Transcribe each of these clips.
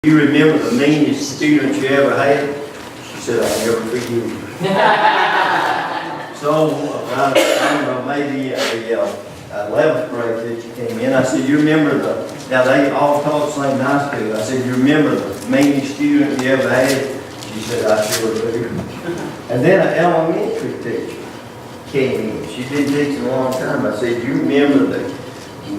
You remember the meanest student you ever had? She said, I'll never forgive you. So, I don't know, maybe the 11th grade that you came in, I said, you remember now they all taught the same high school. I said, you remember the meanest student you ever had? She said, I sure do. And then an elementary teacher came in. She'd been teaching a long time. I said, you remember the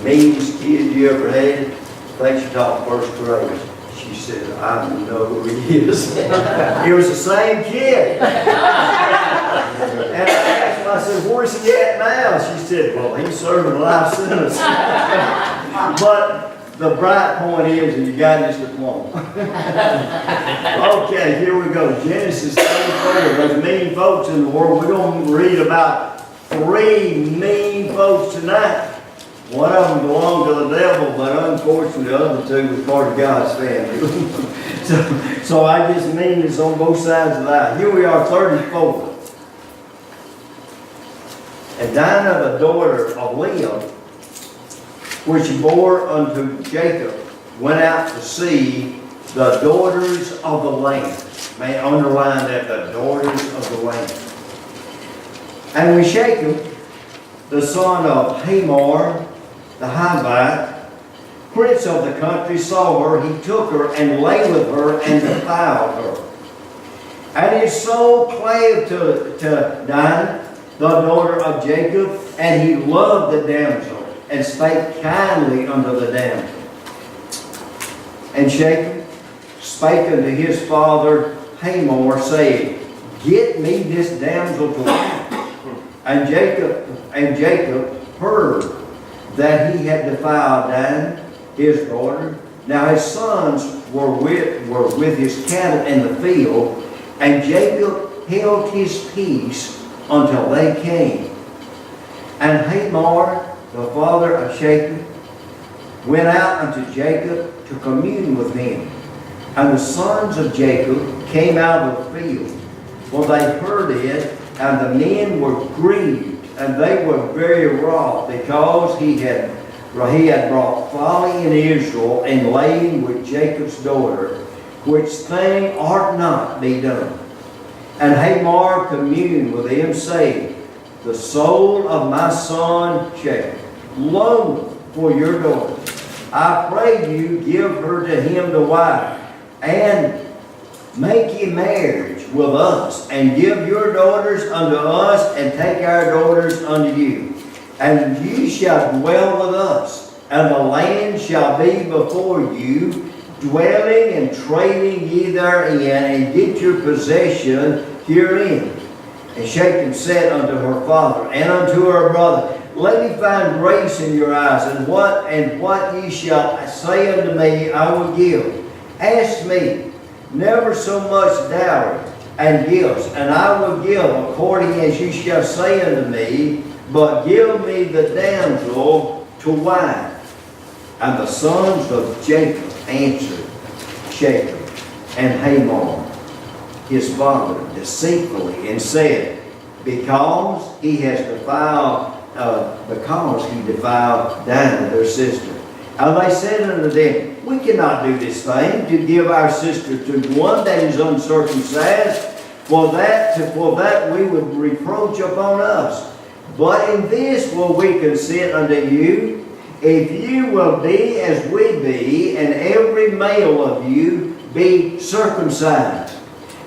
meanest kid you ever had? I think she taught first grade. She said, I know who he is. It was the same kid. And I asked her, I said, where's he at now? She said, well, he's serving a life sentence. But the bright point is that you got his diploma. Okay, here we go. Genesis 34. There's mean folks in the world. We're going to read about 3 mean folks tonight. One of them belonged to the devil, but unfortunately the other 2 were part of God's family. so I just mean this on both sides of that. Here we are, 34. And Dinah, the daughter of Leah, which he bore unto Jacob, went out to see the daughters of the land. May I underline that, the daughters of the land. And when Jacob, the son of Hamor, the Hivite, prince of the country, saw her, he took her and lay with her and defiled her. And his soul clave to Dinah, the daughter of Jacob, and he loved the damsel, and spake kindly unto the damsel. And Jacob spake unto his father Hamor, saying, get me this damsel to wife. And Jacob heard that he had defiled Dinah, his daughter. Now his sons were with his cattle in the field, and Jacob held his peace until they came. And Hamor, the father of Jacob, went out unto Jacob to commune with him. And the sons of Jacob came out of the field. Well, they heard it, and the men were grieved, and they were very wroth, because he had brought folly in Israel, and laying with Jacob's daughter, which thing ought not be done. And Hamor communed with him, saying, the soul of my son Jacob longeth for your daughter. I pray you, give her to him to wife, and make ye marriage with us, and give your daughters unto us, and take our daughters unto you. And ye shall dwell with us, and the land shall be before you, dwelling and trading ye therein, and get your possession herein. And Jacob said unto her father and unto her brother, let me find grace in your eyes, and what ye shall say unto me I will give. Ask me never so much dowry and gifts, and I will give according as ye shall say unto me, but give me the damsel to wife. And the sons of Jacob answered Jacob and Hamor, his father, deceitfully, and said, because he defiled Dinah, their sister. And they said unto them, we cannot do this thing, to give our sister to one that is uncircumcised, for that we would reproach upon us. But in this will we consent unto you, if you will be as we be, and every male of you be circumcised.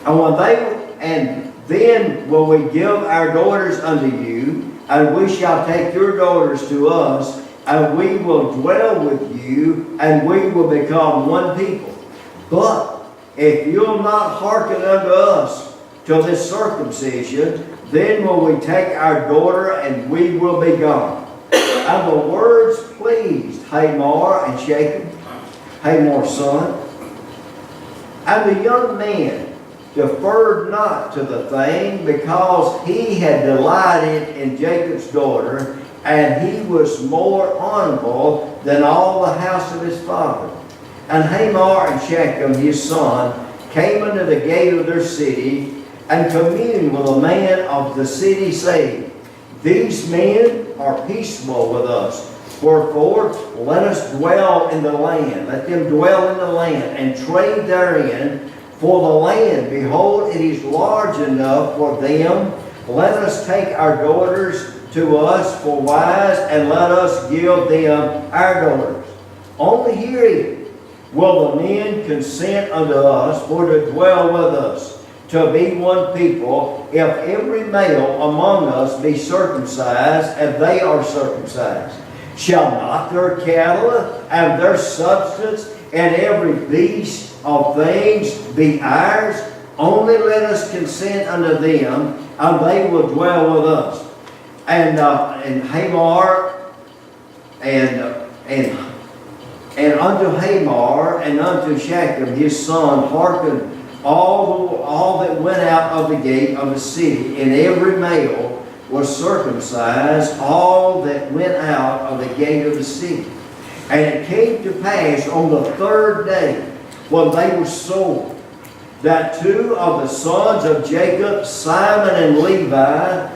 And then will we give our daughters unto you, and we shall take your daughters to us, and we will dwell with you, and we will become one people. But if you'll not hearken unto us to this circumcision, then will we take our daughter, and we will be gone. And the words pleased Hamor and Jacob, Hamor's son. And the young man deferred not to the thing, because he had delighted in Jacob's daughter, and he was more honorable than all the house of his father. And Hamor and Shechem his son came unto the gate of their city, and communed with a man of the city, saying, these men are peaceable with us. Wherefore, let us dwell in the land. Let them dwell in the land and trade therein. For the land, behold, it is large enough for them. Let us take our daughters to us for wives, and let us give them our daughters. Only herein will the men consent unto us for to dwell with us, to be one people, if every male among us be circumcised, and they are circumcised. Shall not their cattle and their substance and every beast of things be ours? Only let us consent unto them, and they will dwell with us. And Hamor and unto Hamor and unto Shechem his son hearkened all that went out of the gate of the city, and every male was circumcised, all that went out of the gate of the city. And it came to pass on the third day, when they were sold, that two of the sons of Jacob, Simon and Levi,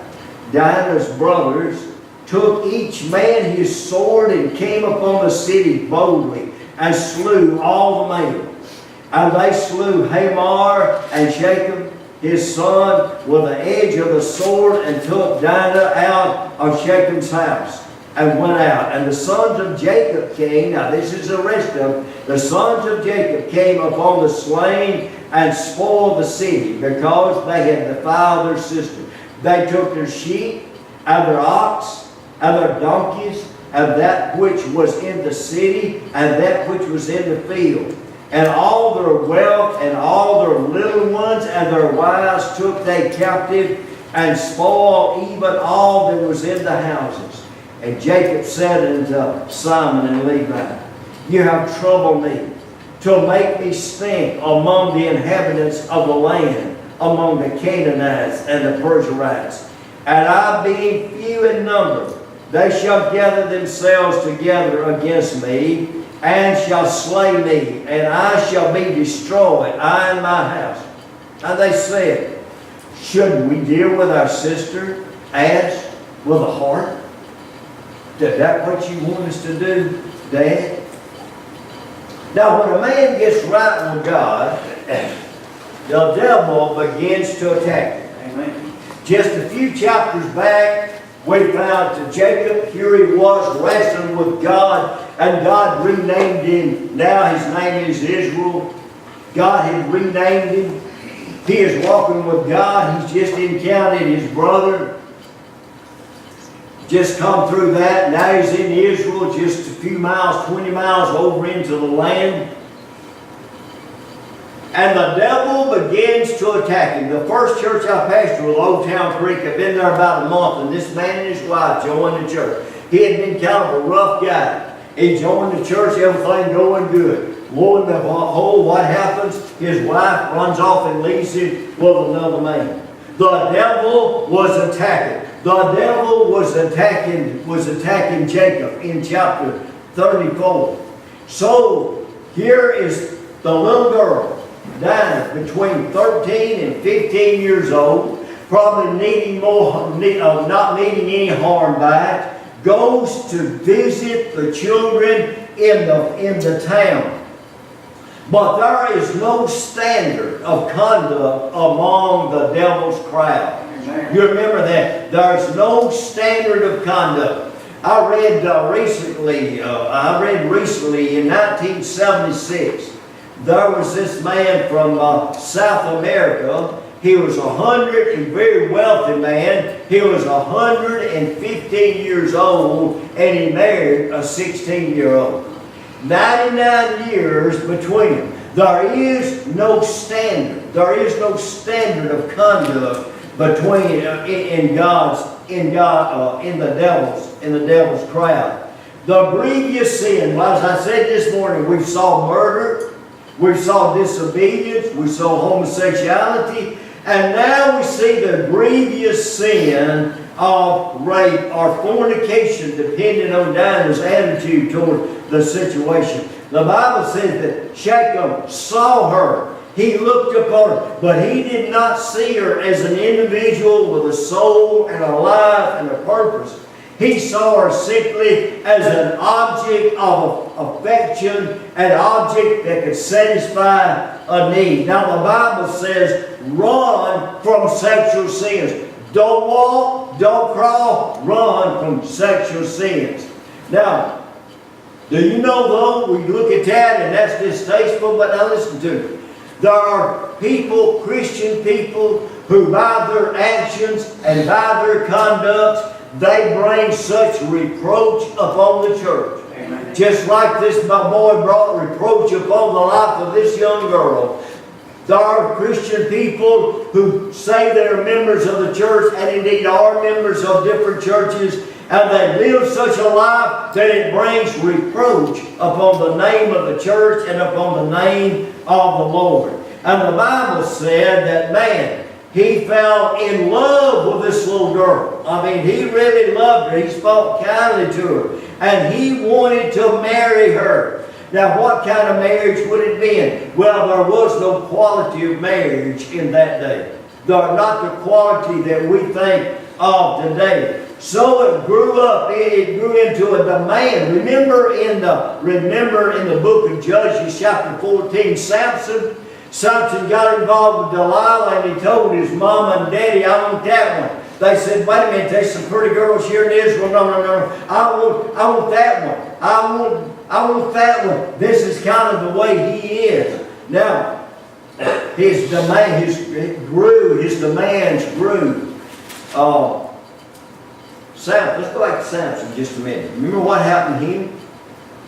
Dinah's brothers, took each man his sword and came upon the city boldly, and slew all the males. And they slew Hamor and Shechem his son with the edge of the sword, and took Dinah out of Shechem's house, and went out. And the sons of Jacob came, now this is the rest of them, the sons of Jacob came upon the slain, and spoiled the city, because they had defiled their sister. They took their sheep, and their ox, and their donkeys, and that which was in the city, and that which was in the field. And all their wealth, and all their little ones, and their wives took they captive, and spoiled even all that was in the houses. And Jacob said unto Simon and Levi, You have troubled me, to make me stink among the inhabitants of the land, among the Canaanites and the Perizzites. And I, being few in number, they shall gather themselves together against me, and shall slay me, and I shall be destroyed, I and my house. And they said, Should we deal with our sister as with a heart? Is that what you want us to do, Dad? Now, when a man gets right with God, the devil begins to attack him. Amen. Just a few chapters back, we found that Jacob, here he was wrestling with God, and God renamed him. Now his name is Israel. God had renamed him. He is walking with God. He's just encountered his brother. Just come through that. Now he's in Israel, just a few miles, 20 miles over into the land. And the devil begins to attack him. The first church I pastored was Old Town Creek. I've been there about a month, and this man and his wife joined the church. He had been kind of a rough guy. He joined the church, everything going good. Lo and behold, what happens? His wife runs off and leaves him with another man. The devil was attacking. The devil was attacking Jacob in chapter 34. So here is the little girl, Dinah, between 13 and 15 years old, probably not needing any harm by it, goes to visit the children in the town. But there is no standard of conduct among the devil's crowd. Amen. You remember that. There's no standard of conduct. I read recently in 1976, there was this man from South America. He was a very wealthy man. He was 115 years old, and he married a 16-year-old. 99 years between them. There is no standard. There is no standard of conduct between in the devil's crowd. The grievous sin. Well, as I said this morning, we saw murder, we saw disobedience, we saw homosexuality, and now we see the grievous sin of rape or fornication, depending on Dinah's attitude toward the situation. The Bible says that Shechem saw her. He looked upon her, but he did not see her as an individual with a soul and a life and a purpose. He saw her simply as an object of affection, an object that could satisfy a need. Now the Bible says, run from sexual sins. Don't walk, don't crawl, run from sexual sins. Now, do you know though, we look at that and that's distasteful, but now listen to me. There are people, Christian people, who by their actions and by their conducts, they bring such reproach upon the church. Amen. Just like this my boy brought reproach upon the life of this young girl. There are Christian people who say they're members of the church and indeed are members of different churches, and they live such a life that it brings reproach upon the name of the church and upon the name of the Lord. And the Bible said that man, he fell in love with this little girl. I mean, he really loved her. He spoke kindly to her. And he wanted to marry her. Now, what kind of marriage would it be? Well, there was no quality of marriage in that day. Not the quality that we think of today. So it grew up. It grew into a demand. Remember in the book of Judges, chapter 14, Samson got involved with Delilah, and he told his mama and daddy, "I want that one." They said, "Wait a minute, there's some pretty girls here in Israel. No. I want that one. I want that one." This is kind of the way he is. Now, his demands grew. Let's go back to Samson just a minute. Remember what happened to him?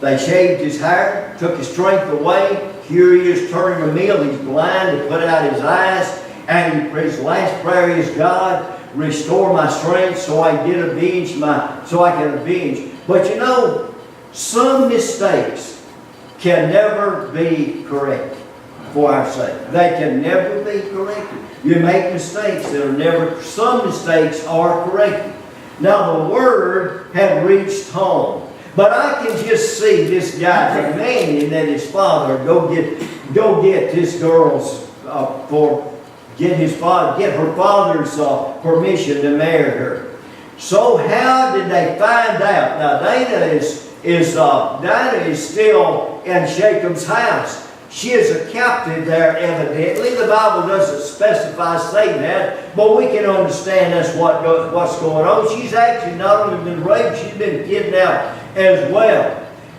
They shaved his hair, took his strength away. Here he is turning a meal. He's blind. They put out his eyes. And his last prayer is, "God, restore my strength so I can avenge." But you know, some mistakes can never be corrected for our sake. They can never be corrected. You make mistakes that are never, some mistakes are corrected. Now the word had reached home. But I can just see this guy demanding that his father go get this girl's get her father's permission to marry her. So how did they find out? Now Dinah is still in Shechem's house. She is a captive there, evidently. The Bible doesn't specify saying that, but we can understand that's what's going on. She's actually not only been raped, she's been kidnapped as well.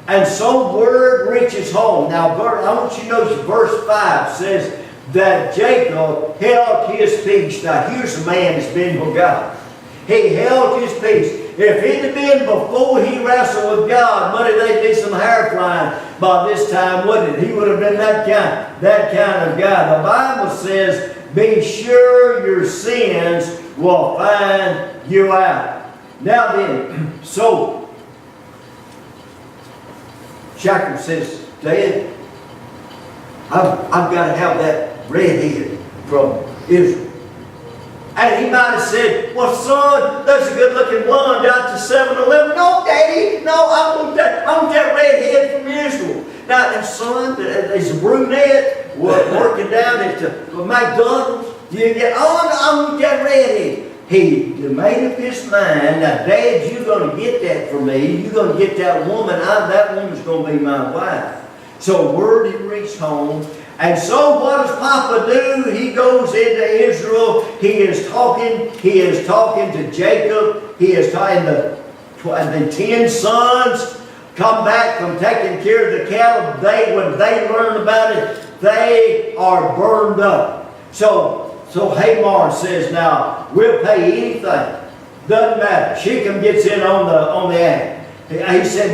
And so word reaches home. Now, I want you to notice verse 5 says that Jacob held his peace. Now, here's a man that's been with God. He held his peace. If it had been before he wrestled with God, money, there'd be some hair flying by this time, wouldn't it? He would have been that kind of guy. The Bible says, "Be sure your sins will find you out." Now then, so Jacob says, "Dad, I've got to have that redhead from Israel." And he might have said, "Well, son, there's a good-looking blonde out to 7-Eleven. No, Daddy, no, I want that redhead from Israel. Now, and son, there's a brunette working down at the McDonald's. You get, I want that redhead." He made up his mind, "Now, Dad, you're going to get that for me. You're going to get that woman. That woman's going to be my wife." So word had reached home. And so what does Papa do? He goes into Israel. He is talking to Jacob. He is talking to the 10 sons come back from taking care of the cattle. When they learn about it, they are burned up. So Hamar says, "Now, we'll pay anything. Doesn't matter." Shechem gets in on the act. He said,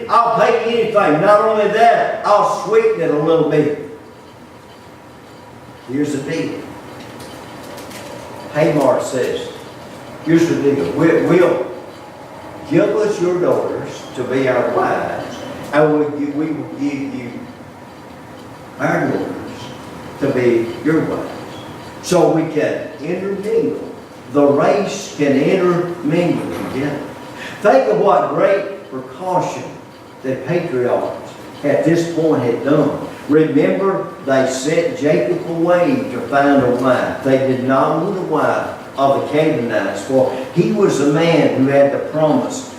"I'll pay anything. Not only that, I'll sweeten it a little bit." Here's the deal. Hamar says, "Here's the deal. We'll give us your daughters to be our wives, and we will give you our daughters to be your wives. So we can intermingle. The race can intermingle together." Think of what great precaution the patriarchs at this point had done. Remember, they sent Jacob away to find a wife. They did not want a wife of the Canaanites. For he was a man who had the promise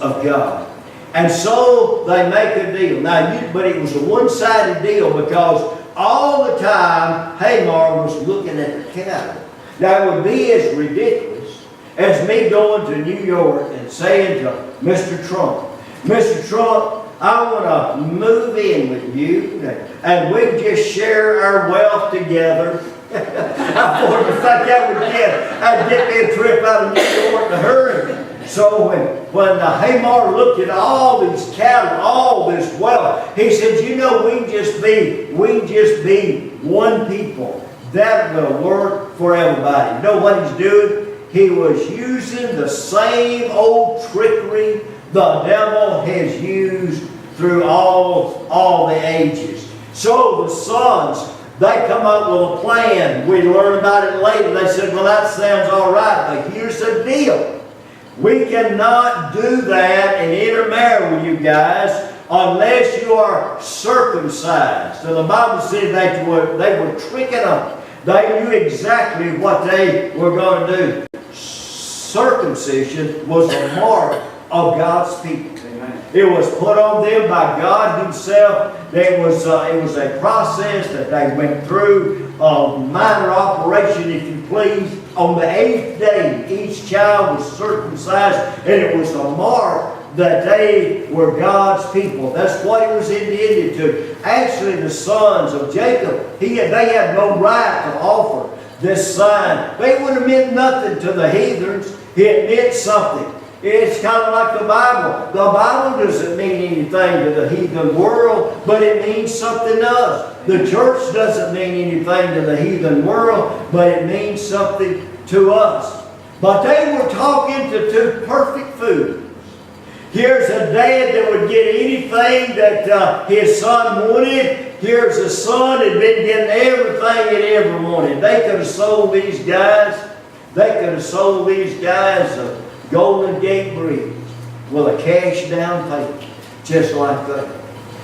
of God. And so they make a deal. Now, but it was a one-sided deal because all the time Hamar was looking at the cattle. Now, it would be as ridiculous as me going to New York and saying to Mr. Trump, Mr. Trump, I want to move in with you and we can just share our wealth together. I thought you think that would get me a trip out of New York in a hurry. So when Hamar looked at all these cattle, all this wealth, he said, you know, we can just be one people. That will work for everybody. You know what he's doing? He was using the same old trickery the devil has used through all the ages. So the sons, they come up with a plan. We learn about it later. They said, well, that sounds all right, but here's the deal. We cannot do that and intermarry with you guys unless you are circumcised. So the Bible said they were tricking them. They knew exactly what they were going to do. Circumcision was a mark of God's people. It was put on them by God Himself. It was a process that they went through, a minor operation, if you please. On the 8th day, each child was circumcised, and it was a mark that they were God's people. That's what it was intended to. Actually, the sons of Jacob, they had no right to offer this sign. They would have meant nothing to the heathens. It meant something. It's kind of like the Bible. The Bible doesn't mean anything to the heathen world, but it means something to us. The church doesn't mean anything to the heathen world, but it means something to us. But they were talking to two perfect fools. Here's a dad that would get anything that his son wanted. Here's a son that had been getting everything it ever wanted. They could have sold these guys. A Golden Gate Bridge with a cash down payment, just like that.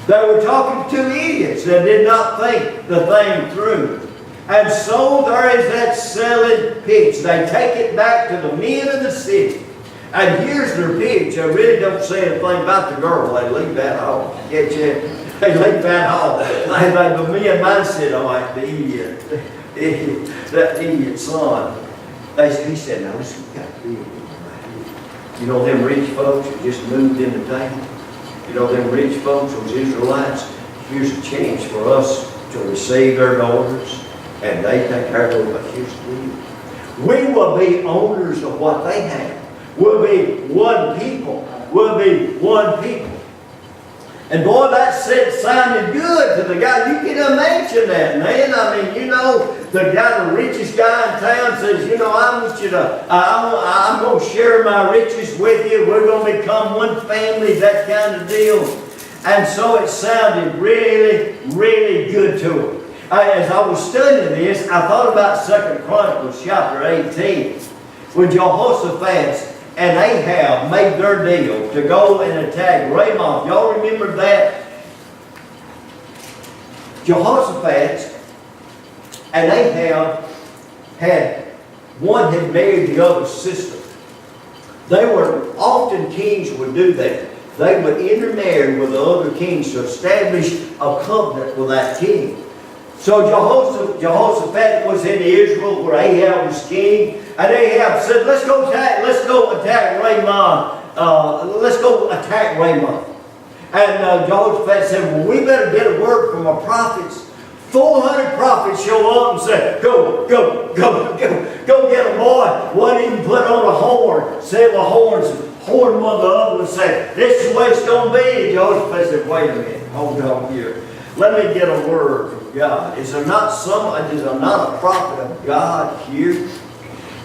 They were talking to idiots that did not think the thing through. And so there is that selling pitch. They take it back to the men of the city. And here's their pitch. They really don't say anything about the girl. They leave that off. Get you? They leave that off. The men mindset, oh, like the idiot, that idiot son. He said, now listen, we got to be right here. You know them rich folks that just moved into town? You know them rich folks, those Israelites? Here's a chance for us to receive their daughters, and they take care of them. Here's the deal. We will be owners of what they have. We'll be one people. We'll be one people. And boy, that sounded good to the guy. You can imagine that, man. I mean, you know, the guy, the richest guy in town says, you know, I want you to, I'm going to share my riches with you. We're going to become one family, that kind of deal. And so it sounded really, really good to him. As I was studying this, I thought about 2 Chronicles chapter 18, when Jehoshaphat and Ahab made their deal to go and attack Ramoth. Y'all remember that? Jehoshaphat and Ahab one had married the other's sister. They were, often kings would do that. They would intermarry with the other kings to establish a covenant with that king. So Jehoshaphat was in Israel where Ahab was king. And Ahab said, let's go attack Ramoth. Let's go attack Ramoth. And Jehoshaphat said, well, we better get a word from our prophets. 400 prophets show up and say, go get a boy. One even put on a horn, several horns, horn one to the other and say, this is the way it's going to be. And Jehoshaphat said, wait a minute, hold on here. Let me get a word from God. Is there not a prophet of God here?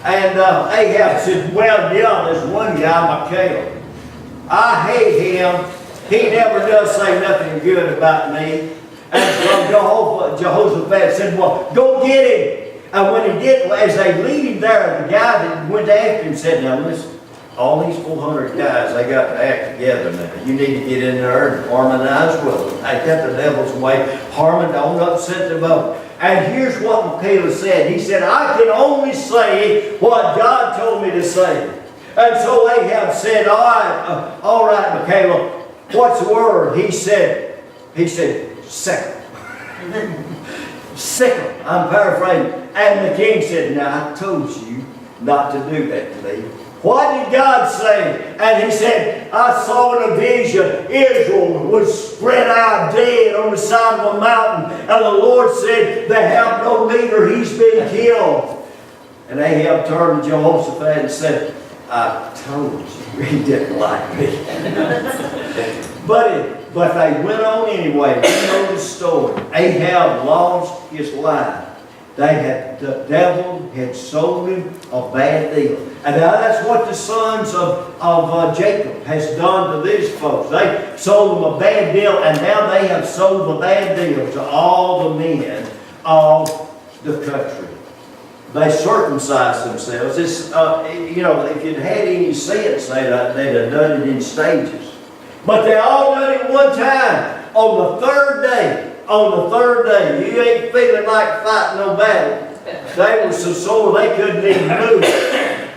And Ahab said, well, yeah, there's one guy, Micaiah. I hate him. He never does say nothing good about me. And so Jehoshaphat said, well, go get him. And when he did, as they lead him there, the guy that went after him said, now listen, all these 400 guys, they got to act together now. You need to get in there and harmonize with them. Ain't that the devil's way? Don't upset the boat. And here's what Michaela said. He said, I can only say what God told me to say. And so Ahab said, all right, Michaela, what's the word? He said, sickle. Sickle. I'm paraphrasing. And the king said, now I told you not to do that to me. What did God say? And he said, I saw in a vision Israel was spread out dead on the side of a mountain. And the Lord said, they have no leader, he's been killed. And Ahab turned to Jehoshaphat and said, I told you he didn't like me. But they went on anyway. We know the story. Ahab lost his life. The devil had sold him a bad deal. And now that's what the sons of Jacob has done to these folks. They sold them a bad deal, and now they have sold a bad deal to all the men of the country. They circumcised themselves. It's, if you'd had any sense, they'd have done it in stages. But they all done it one time. On the third day, you ain't feeling like fighting no battle. They were so sore they couldn't even move.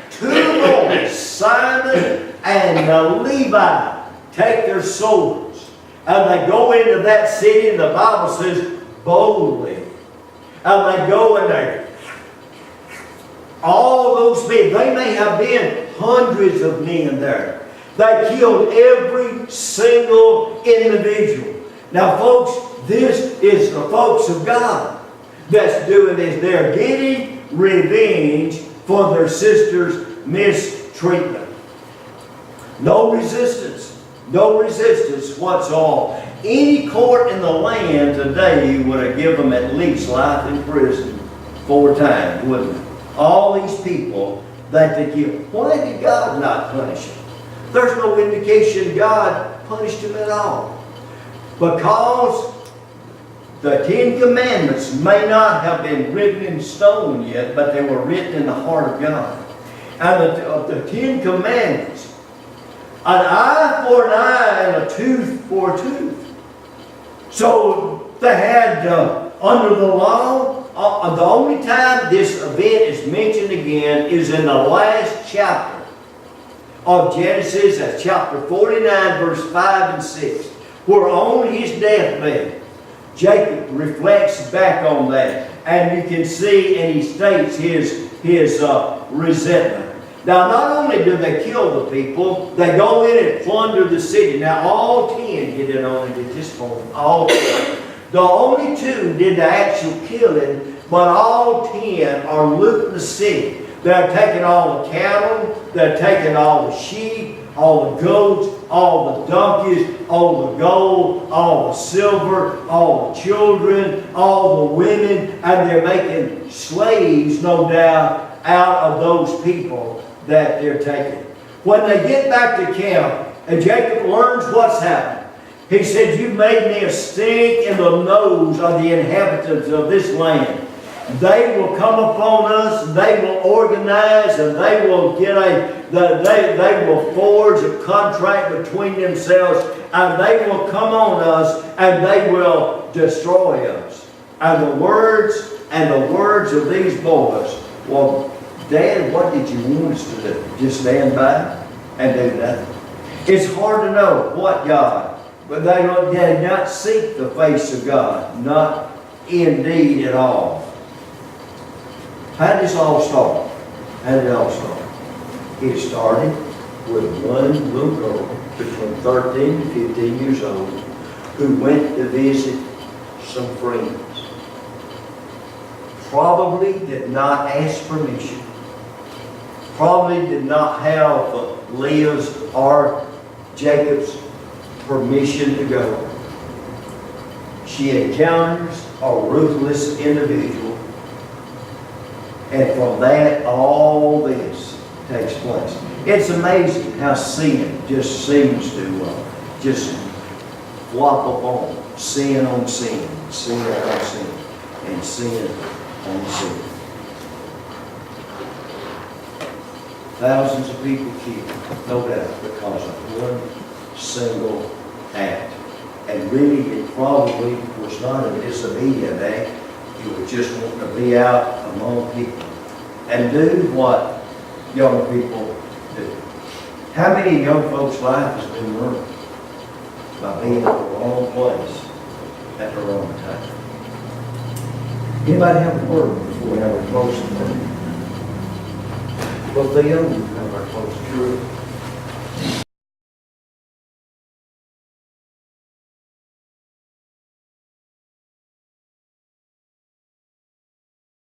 Two boys, Simon and Levi, take their swords. And they go into that city, and the Bible says, boldly. And they go in there. All those men, they may have been hundreds of men there. They killed every single individual. Now, folks, this is the folks of God that's doing this. They're getting revenge for their sister's mistreatment. No resistance. No resistance whatsoever. Any court in the land today would have given them at least life in prison 4 times, wouldn't it? All these people that they killed. Why did God not punish them? There's no indication God punished them at all. Because the 10 Commandments may not have been written in stone yet, but they were written in the heart of God. And the 10 Commandments, an eye for an eye and a tooth for a tooth. So they had, under the law, the only time this event is mentioned again is in the last chapter of Genesis, that's chapter 49, verse 5 and 6, where on his deathbed, Jacob reflects back on that. And you can see, and he states his resentment. Now, not only do they kill the people, they go in and plunder the city. Now, all 10 get in on it at this point. All 10. The only 2 did the actual killing, but all 10 are looting the city. They're taking all the cattle, they're taking all the sheep, all the goats, all the donkeys, all the gold, all the silver, all the children, all the women, and they're making slaves, no doubt, out of those people that they're taking. When they get back to camp, and Jacob learns what's happened, he said, "You made me a stink in the nose of the inhabitants of this land. They will come upon us, they will organize, and they will they will forge a contract between themselves, and they will come on us, and they will destroy us." And the words of these boys, well, Dad, what did you want us to do? Just stand by and do nothing? It's hard to know what God, but they did not seek the face of God, not indeed at all. How did this all start? How did it all start? It started with one little girl between 13 and 15 years old who went to visit some friends. Probably did not ask permission. Probably did not have Leah's or Jacob's permission to go. She encounters a ruthless individual. And from that, all this takes place. It's amazing how sin just seems to just flop upon sin on sin, sin on sin, and sin on sin. Thousands of people killed, no doubt, because of one single act. And really, it probably was not a disobedient act. You were just wanting to be out among people and do what young people do. How many young folks' life has been ruined by being at the wrong place at the wrong time? Anybody have a word before we have a closing? Well, Theo, you have our closing.